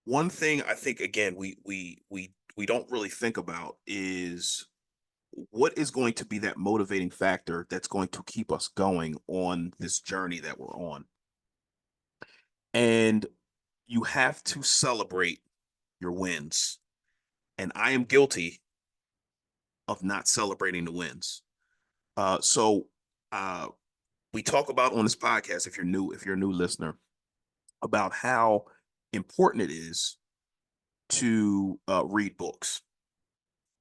One thing I think again we don't really think about is what is going to be that motivating factor that's going to keep us going on this journey that we're on. And you have to celebrate your wins. And I am guilty of not celebrating the wins. So uh, we talk about on this podcast, if you're a new listener, about how important it is to read books.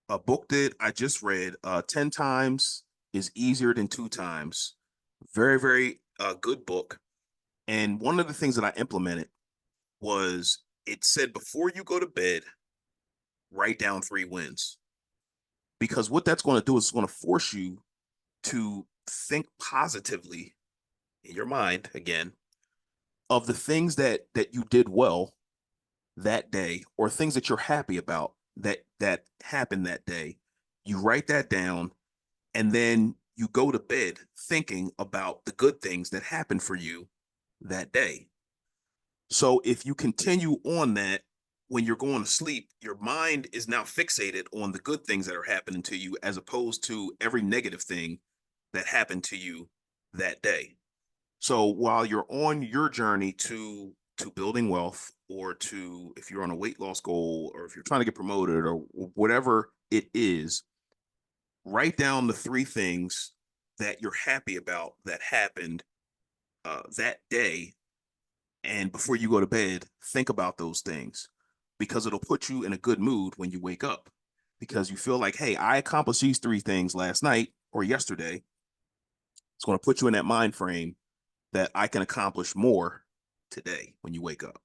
A book that I just read 10 times is easier than two times. Very, very good book. And one of the things that I implemented was it said before you go to bed, write down three wins. Because what that's going to do is it's going to force you to think positively in your mind again of the things that you did well that day or things that you're happy about that happened that day. You write that down and then you go to bed thinking about the good things that happened for you that day. So if you continue on that when you're going to sleep, your mind is now fixated on the good things that are happening to you as opposed to every negative thing that happened to you that day. So while you're on your journey to building wealth or to if you're on a weight loss goal or if you're trying to get promoted or whatever it is, write down the three things that you're happy about that happened that day. And before you go to bed, think about those things because it'll put you in a good mood when you wake up because you feel like, hey, I accomplished these three things last night or yesterday. It's going to put you in that mind frame that I can accomplish more today when you wake up.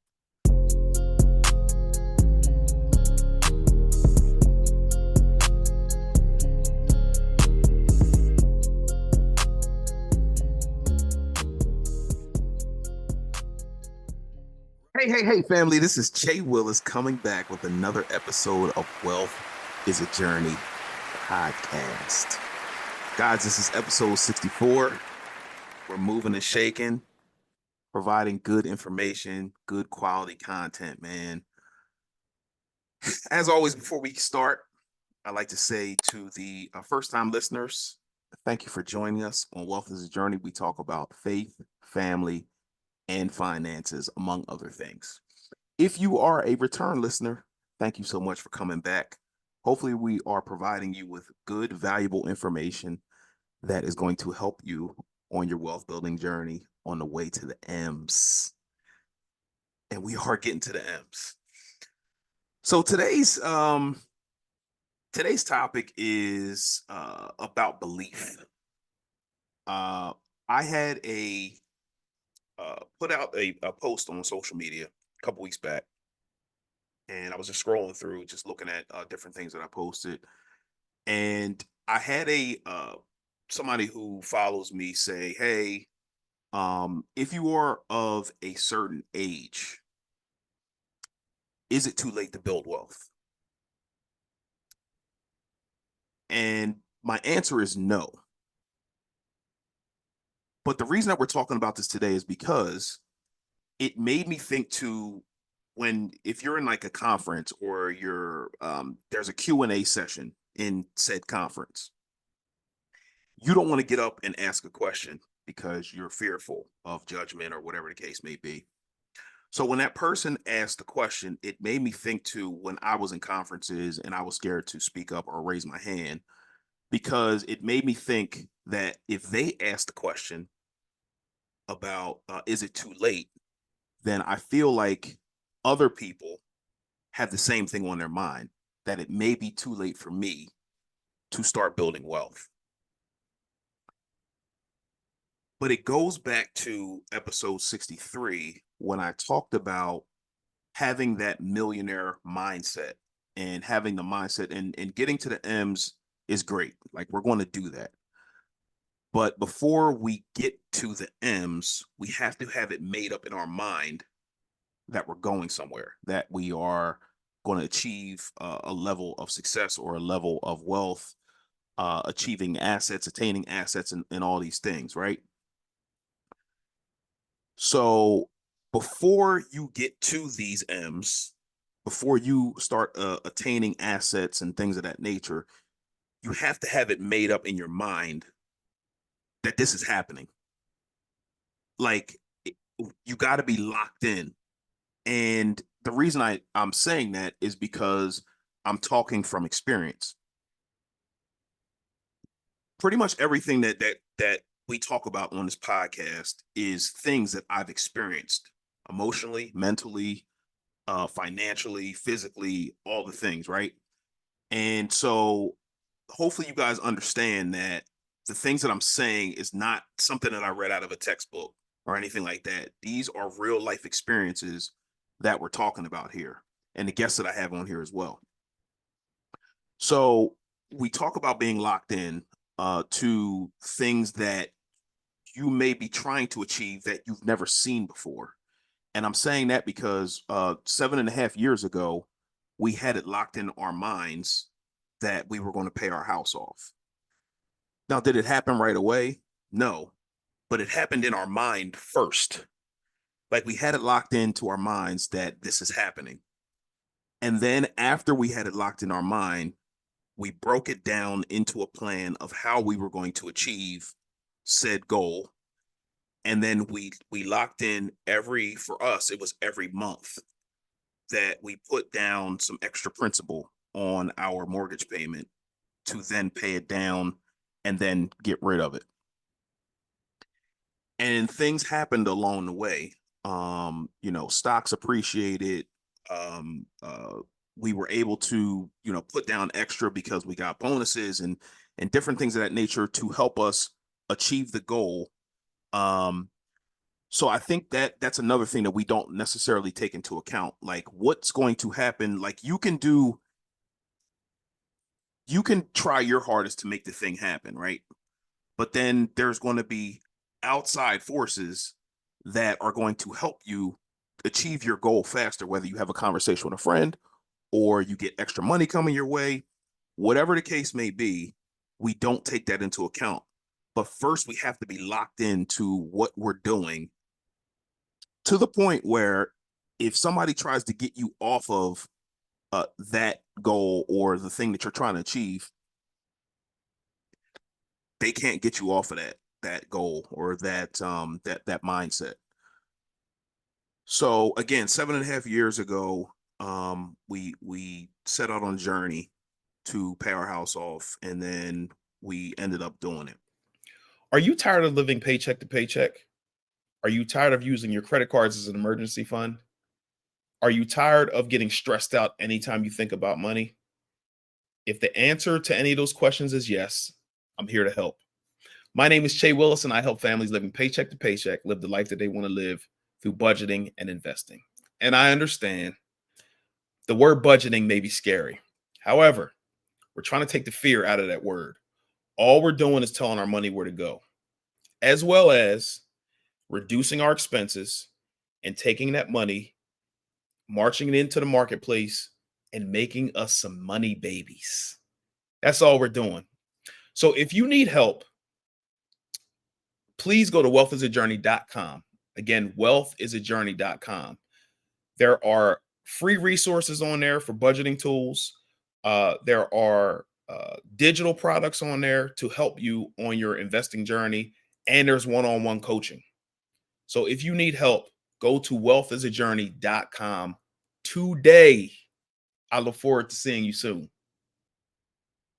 Hey, hey, hey, family. This is Jay Willis coming back with another episode of Wealth is a Journey podcast. Guys, this is episode 64. We're moving and shaking, providing good information, good quality content, man. As always, before we start, I'd like to say to the first time listeners, thank you for joining us on Wealth is a Journey. We talk about faith, family, and finances, among other things. If you are a return listener, thank you so much for coming back. Hopefully, we are providing you with good, valuable information that is going to help you on your wealth building journey on the way to the M's. And we are getting to the M's. So today's topic is about belief. Uh, I had a put out a post on social media a couple weeks back, and I was just scrolling through, just looking at different things that I posted, and I had a somebody who follows me say, "Hey, if you are of a certain age, is it too late to build wealth?" And my answer is no. But the reason that we're talking about this today is because it made me think to when if you're in like a conference or you're there's a Q&A session in said conference, you don't want to get up and ask a question because you're fearful of judgment or whatever the case may be. So when that person asked the question, it made me think to when I was in conferences and I was scared to speak up or raise my hand because it made me think that if they asked the question about is it too late, then I feel like other people have the same thing on their mind that it may be too late for me to start building wealth. But it goes back to episode 63 when I talked about having that millionaire mindset and having the mindset and getting to the M's is great. Like we're going to do that. But before we get to the M's, we have to have it made up in our mind that we're going somewhere, that we are going to achieve a level of success or a level of wealth, achieving assets, attaining assets, and all these things, right? So before you get to these M's, before you start attaining assets and things of that nature, you have to have it made up in your mind that this is happening. Like, you got to be locked in. And the reason I'm saying that is because I'm talking from experience. Pretty much everything that we talk about on this podcast is things that I've experienced emotionally, mentally, financially, physically, all the things, right? And so hopefully you guys understand that the things that I'm saying is not something that I read out of a textbook or anything like that. These are real life experiences that we're talking about here, and the guests that I have on here as well. So we talk about being locked in to things that you may be trying to achieve that you've never seen before. And I'm saying that because 7.5 years ago, we had it locked in our minds that we were going to pay our house off. Now, did it happen right away? No, but it happened in our mind first. Like, we had it locked into our minds that this is happening. And then after we had it locked in our mind, we broke it down into a plan of how we were going to achieve said goal. And then we locked in for us, it was every month that we put down some extra principal on our mortgage payment to then pay it down and then get rid of it. And things happened along the way. Stocks appreciated. Um, uh, we were able to, put down extra because we got bonuses and different things of that nature to help us achieve the goal. So I think that that's another thing that we don't necessarily take into account. Like, what's going to happen? Like, you can try your hardest to make the thing happen, right? But then there's going to be outside forces that are going to help you achieve your goal faster, whether you have a conversation with a friend or you get extra money coming your way, whatever the case may be, we don't take that into account. But first, we have to be locked into what we're doing to the point where if somebody tries to get you off of that goal or the thing that you're trying to achieve, they can't get you off of that goal or that mindset. So again, 7.5 years ago, we set out on a journey to pay our house off, and then we ended up doing it. Are you tired of living paycheck to paycheck? Are you tired of using your credit cards as an emergency fund? Are you tired of getting stressed out anytime you think about money? If the answer to any of those questions is yes, I'm here to help. My name is Che Willis, and I help families living paycheck to paycheck live the life that they want to live through budgeting and investing. And I understand the word budgeting may be scary. However, we're trying to take the fear out of that word. All we're doing is telling our money where to go, as well as reducing our expenses and taking that money, marching it into the marketplace, and making us some money babies. That's all we're doing. So if you need help, please go to wealthisajourney.com. Again, wealthisajourney.com. There are free resources on there for budgeting tools. There are digital products on there to help you on your investing journey. And there's one-on-one coaching. So if you need help, go to wealthisajourney.com today. I look forward to seeing you soon.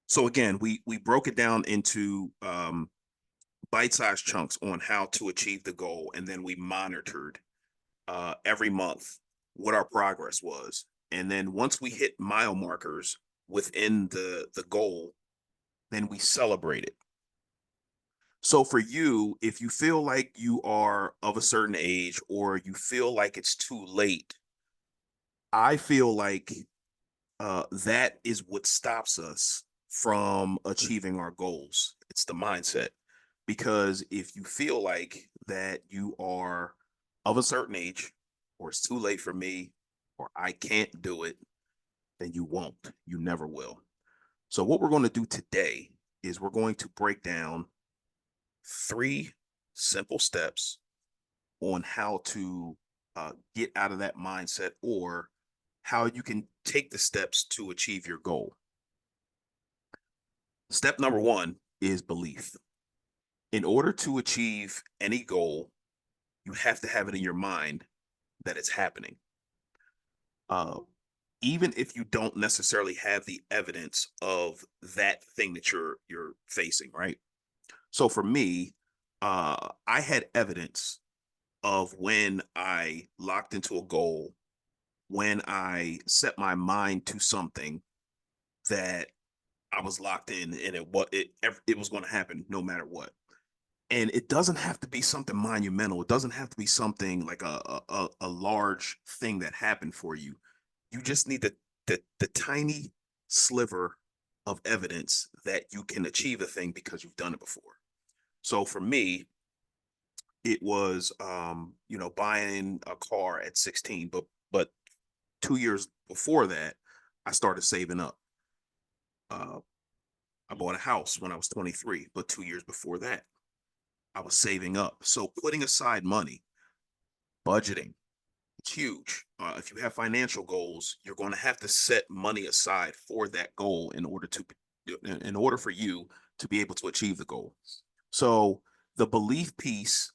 So again, we broke it down into bite-sized chunks on how to achieve the goal, and then we monitored every month what our progress was. And then once we hit mile markers within the goal, then we celebrated. So for you, if you feel like you are of a certain age or you feel like it's too late, I feel like that is what stops us from achieving our goals. It's the mindset. Because if you feel like that you are of a certain age, or it's too late for me, or I can't do it, then you won't. You never will. So what we're going to do today is we're going to break down 3 simple steps on how to get out of that mindset or how you can take the steps to achieve your goal. Step number one is belief. In order to achieve any goal, you have to have it in your mind that it's happening. Uh, Even if you don't necessarily have the evidence of that thing that you're facing, right? So for me, I had evidence of when I locked into a goal, when I set my mind to something that I was locked in, and it was going to happen no matter what. And it doesn't have to be something monumental. It doesn't have to be something like a large thing that happened for you. You just need the tiny sliver of evidence that you can achieve a thing because you've done it before. So for me, it was buying a car at 16, but 2 years before that, I started saving up. Uh, I bought a house when I was 23, but 2 years before that, I was saving up. So putting aside money, budgeting, it's huge. If you have financial goals, you're going to have to set money aside for that goal in order for you to be able to achieve the goal. So the belief piece,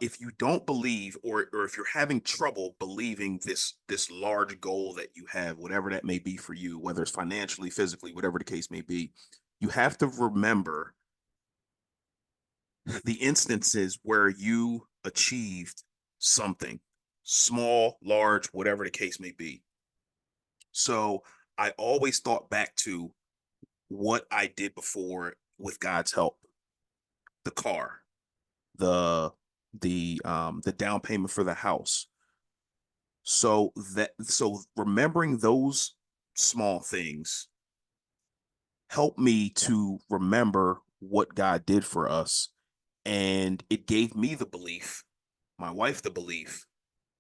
if you don't believe, or if you're having trouble believing this large goal that you have, whatever that may be for you, whether it's financially, physically, whatever the case may be, you have to remember the instances where you achieved something, small, large, whatever the case may be. So I always thought back to what I did before with God's help. The car, the the down payment for the house. So remembering those small things helped me to remember what God did for us, and it gave me the belief, my wife the belief,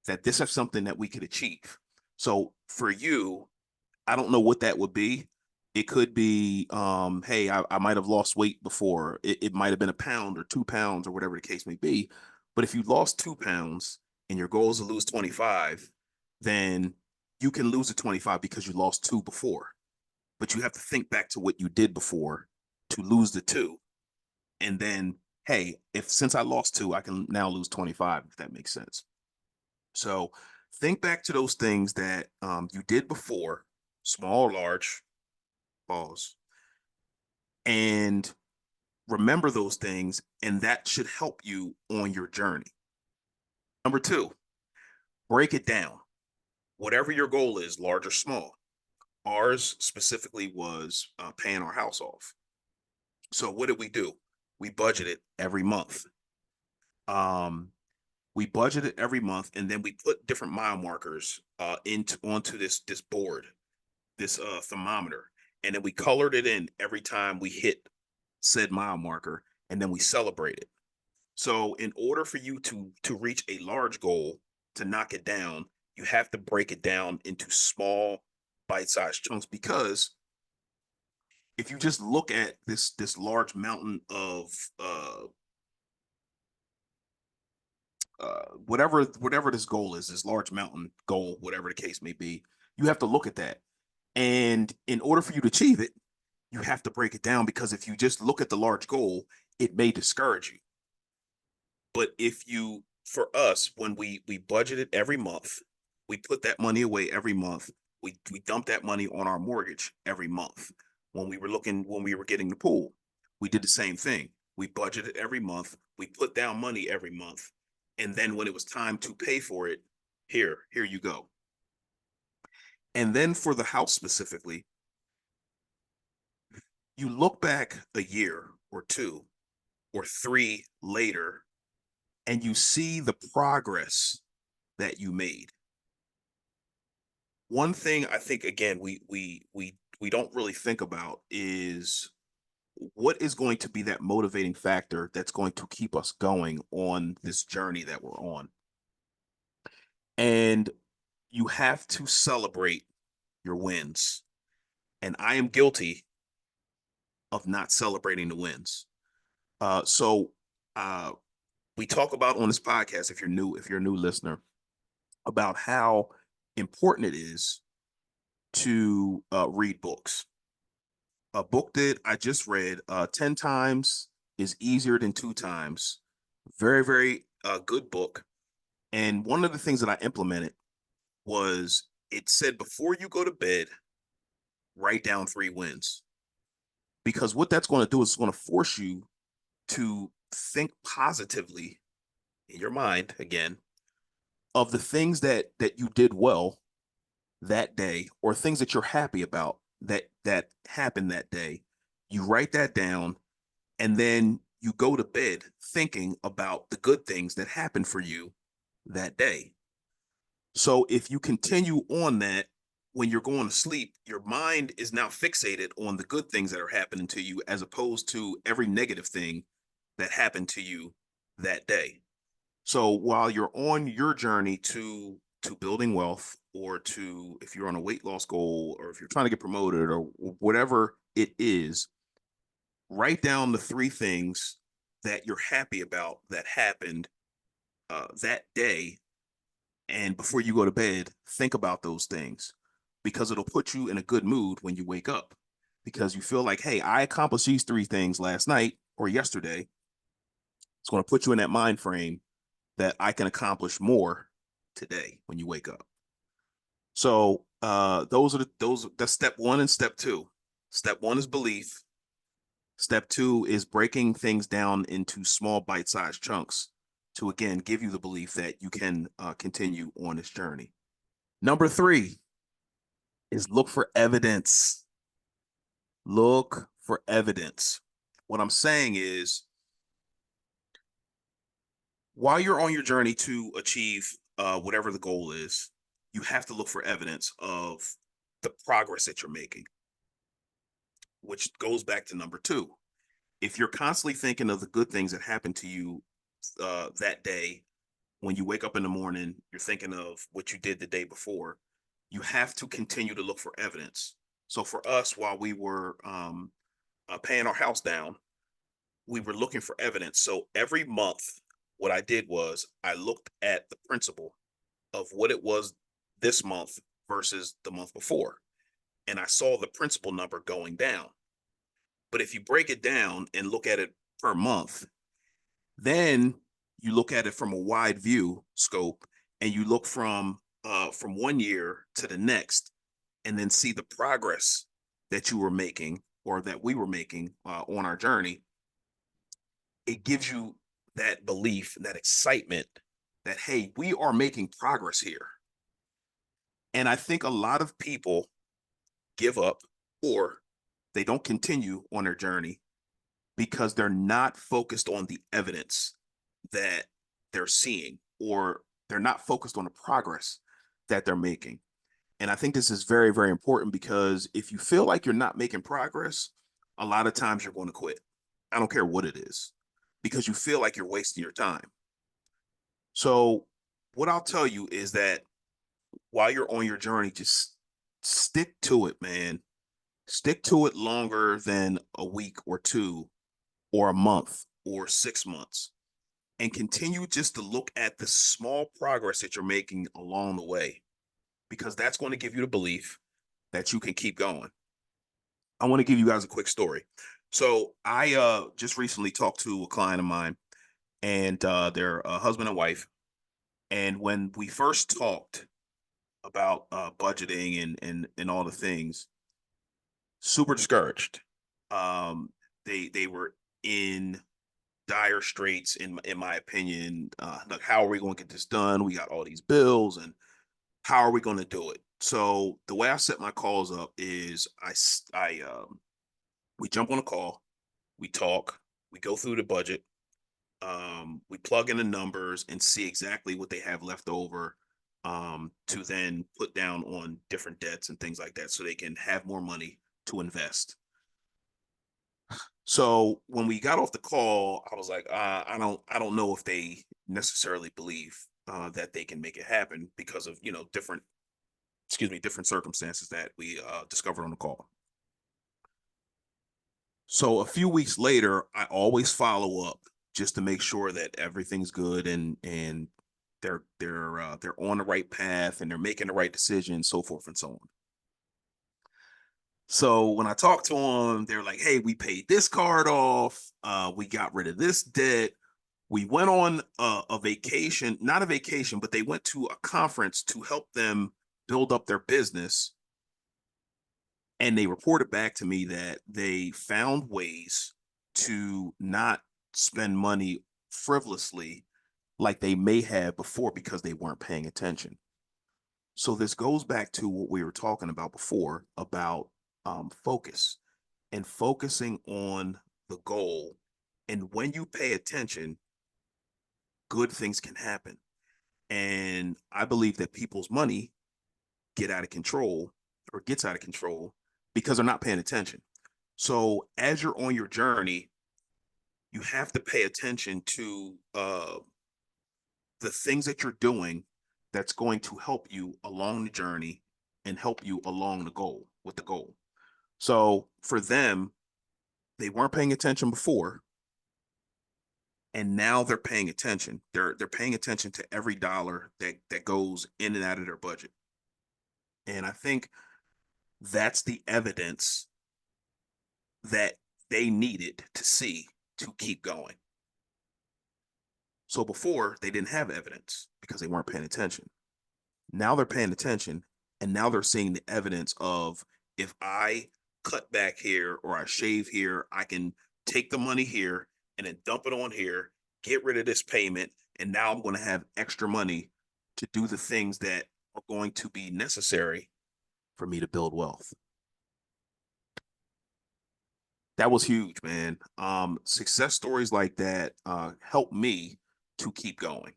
that this is something that we could achieve. So for you, I don't know what that would be. It could be, hey, I might have lost weight before. It might have been a pound or 2 pounds or whatever the case may be. But if you lost 2 pounds and your goal is to lose 25, then you can lose the 25 because you lost two before. But you have to think back to what you did before to lose the two. And then, hey, if since I lost two, I can now lose 25, if that makes sense. So think back to those things that you did before, small or large, pause, and remember those things, and that should help you on your journey. Number two, break it down. Whatever your goal is, large or small. Ours specifically was paying our house off. So what did we do? We budgeted every month. Um, we budgeted every month, and then we put different mile markers into onto this board, this thermometer, and then we colored it in every time we hit said mile marker, and then we celebrate it. So in order for you to reach a large goal, to knock it down, you have to break it down into small bite-sized chunks, because if you just look at this large mountain of whatever this goal is, this large mountain goal, whatever the case may be, you have to look at that. And in order for you to achieve it, you have to break it down, because if you just look at the large goal, it may discourage you. But if you, for us, when we budgeted every month, we put that money away every month. We dumped that money on our mortgage every month. When we were getting the pool, we did the same thing. We budgeted every month. We put down money every month. And then when it was time to pay for it, here you go. And then for the house specifically, you look back a year or two or three later, and you see the progress that you made. One thing I think, again, we don't really think about is what is going to be that motivating factor that's going to keep us going on this journey that we're on. And you have to celebrate your wins. And I am guilty of not celebrating the wins. So uh, we talk about on this podcast, if you're a new listener, about how important it is to read books. A book that I just read, 10 times is easier than 2 times. Very, very good book. And one of the things that I implemented was it said before you go to bed, write down 3 wins. Because what that's going to do is it's going to force you to think positively in your mind again of the things that you did well that day or things that you're happy about that happened that day. You write that down and then you go to bed thinking about the good things that happened for you that day. So if you continue on that when you're going to sleep, your mind is now fixated on the good things that are happening to you as opposed to every negative thing that happened to you that day. So while you're on your journey to building wealth or to if you're on a weight loss goal or if you're trying to get promoted or whatever it is, write down the 3 things that you're happy about that happened that day. And before you go to bed, think about those things because it'll put you in a good mood when you wake up because you feel like, hey, I accomplished these 3 things last night or yesterday. It's going to put you in that mind frame that I can accomplish more today when you wake up. So those are that's step one and step two. Step one is belief. Step two is breaking things down into small bite-sized chunks to again give you the belief that you can continue on this journey. Number three is look for evidence. Look for evidence. What I'm saying is, while you're on your journey to achieve whatever the goal is, you have to look for evidence of the progress that you're making, which goes back to number two. If you're constantly thinking of the good things that happened to you that day, when you wake up in the morning, you're thinking of what you did the day before. You have to continue to look for evidence. So for us, while we were paying our house down, we were looking for evidence. So every month, what I did was I looked at the principal of what it was this month versus the month before. And I saw the principal number going down. But if you break it down and look at it per month, then you look at it from a wide view scope and you look from 1 year to the next and then see the progress that you were making or that we were making on our journey. It gives you that belief, that excitement that, hey, we are making progress here. And I think a lot of people give up or they don't continue on their journey because they're not focused on the evidence that they're seeing or they're not focused on the progress that they're making. And I think this is very, very important because if you feel like you're not making progress, a lot of times you're going to quit. I don't care what it is because you feel like you're wasting your time. So, what I'll tell you is that while you're on your journey, just stick to it, man. Stick to it longer than a week or two or a month or 6 months and continue just to look at the small progress that you're making along the way because that's going to give you the belief that you can keep going. I want to give you guys a quick story. So I just recently talked to a client of mine and they're a husband and wife. And when we first talked about budgeting and all the things, super discouraged. Um, they were in dire straits in my opinion. Like, how are we going to get this done? We got all these bills, and how are we going to do it? So the way I set my calls up is we jump on a call, we talk, we go through the budget, we plug in the numbers and see exactly what they have left over to then put down on different debts and things like that so they can have more money to invest. So when we got off the call, I was like, I don't know if they necessarily believe that they can make it happen because of different, excuse me, different circumstances that we discovered on the call. So a few weeks later, I always follow up just to make sure that everything's good and they're on the right path and they're making the right decision, so forth and so on. So when I talked to them, they're like, "Hey, we paid this card off. We got rid of this debt. We went on a vacation, not a vacation, but they went to a conference to help them build up their business." And they reported back to me that they found ways to not spend money frivolously like they may have before because they weren't paying attention. So this goes back to what we were talking about before about focus and focusing on the goal. And when you pay attention, good things can happen. And I believe that people's money get out of control or gets out of control because they're not paying attention. So as you're on your journey, you have to pay attention to the things that you're doing that's going to help you along the journey and help you along the goal with the goal. So for them, they weren't paying attention before, and now they're paying attention. They're paying attention to every dollar that goes in and out of their budget. And I think that's the evidence that they needed to see to keep going. So before they didn't have evidence because they weren't paying attention. Now they're paying attention, and now they're seeing the evidence of, if I cut back here or I shave here, I can take the money here and then dump it on here, get rid of this payment, and now I'm going to have extra money to do the things that are going to be necessary for me to build wealth. That was huge, man. Success stories like that help me to keep going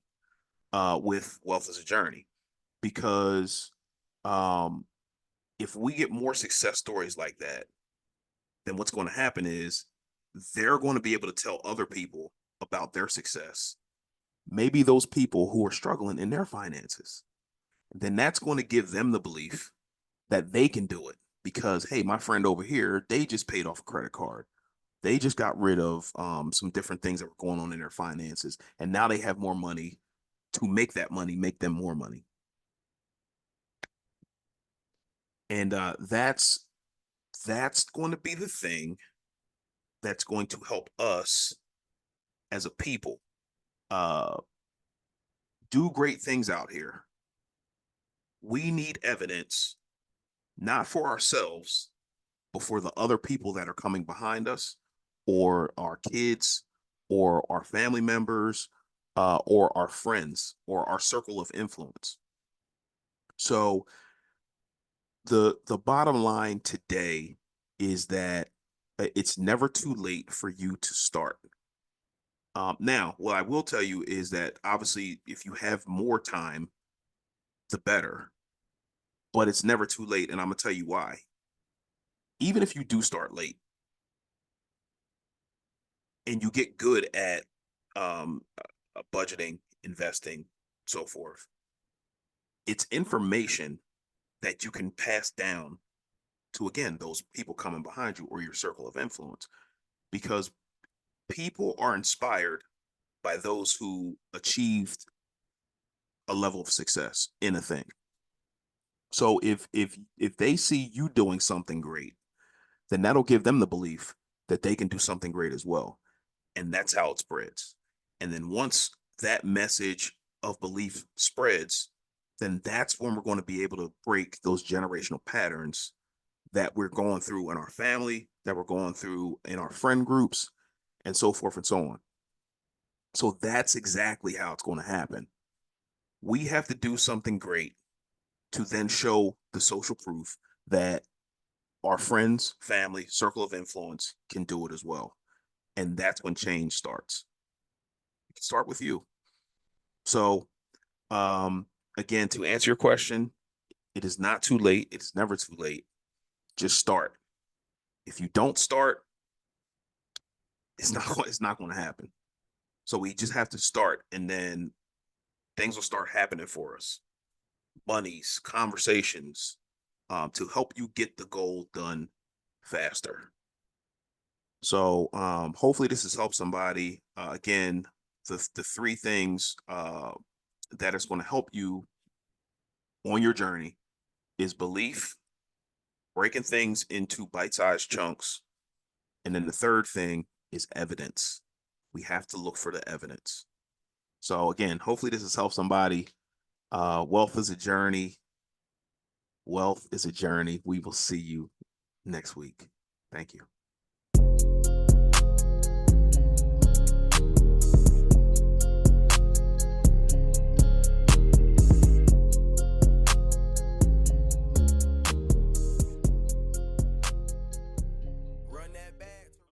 with wealth as a journey, because um, if we get more success stories like that, then what's going to happen is they're going to be able to tell other people about their success. Maybe those people who are struggling in their finances. Then that's going to give them the belief that they can do it because, hey, my friend over here, they just paid off a credit card. They just got rid of some different things that were going on in their finances. And now they have more money to make that money, make them more money. And that's going to be the thing that's going to help us as a people uh, do great things out here. We need evidence, not for ourselves, but for the other people that are coming behind us, or our kids, or our family members, or our friends, or our circle of influence. So the bottom line today is that it's never too late for you to start. Now, what I will tell you is that obviously, if you have more time, the better, but it's never too late. And I'm going to tell you why. Even if you do start late and you get good at budgeting, investing, so forth, it's information that you can pass down to, again, those people coming behind you or your circle of influence, because people are inspired by those who achieved a level of success in a thing. So if they see you doing something great, then that'll give them the belief that they can do something great as well. And that's how it spreads. And then once that message of belief spreads, then that's when we're going to be able to break those generational patterns that we're going through in our family, that we're going through in our friend groups, and so forth and so on. So that's exactly how it's going to happen. We have to do something great to then show the social proof that our friends, family, circle of influence can do it as well. And that's when change starts. It can start with you. So, um, again, to answer your question, it is not too late. It is never too late. Just start. If you don't start, it's not going to happen. So we just have to start, and then things will start happening for us. Monies, conversations, to help you get the goal done faster. So hopefully this has helped somebody. Again, the three things that is going to help you on your journey is belief, breaking things into bite-sized chunks. And then the third thing is evidence. We have to look for the evidence. So again, hopefully this has helped somebody. Wealth is a journey. Wealth is a journey. We will see you next week. Thank you.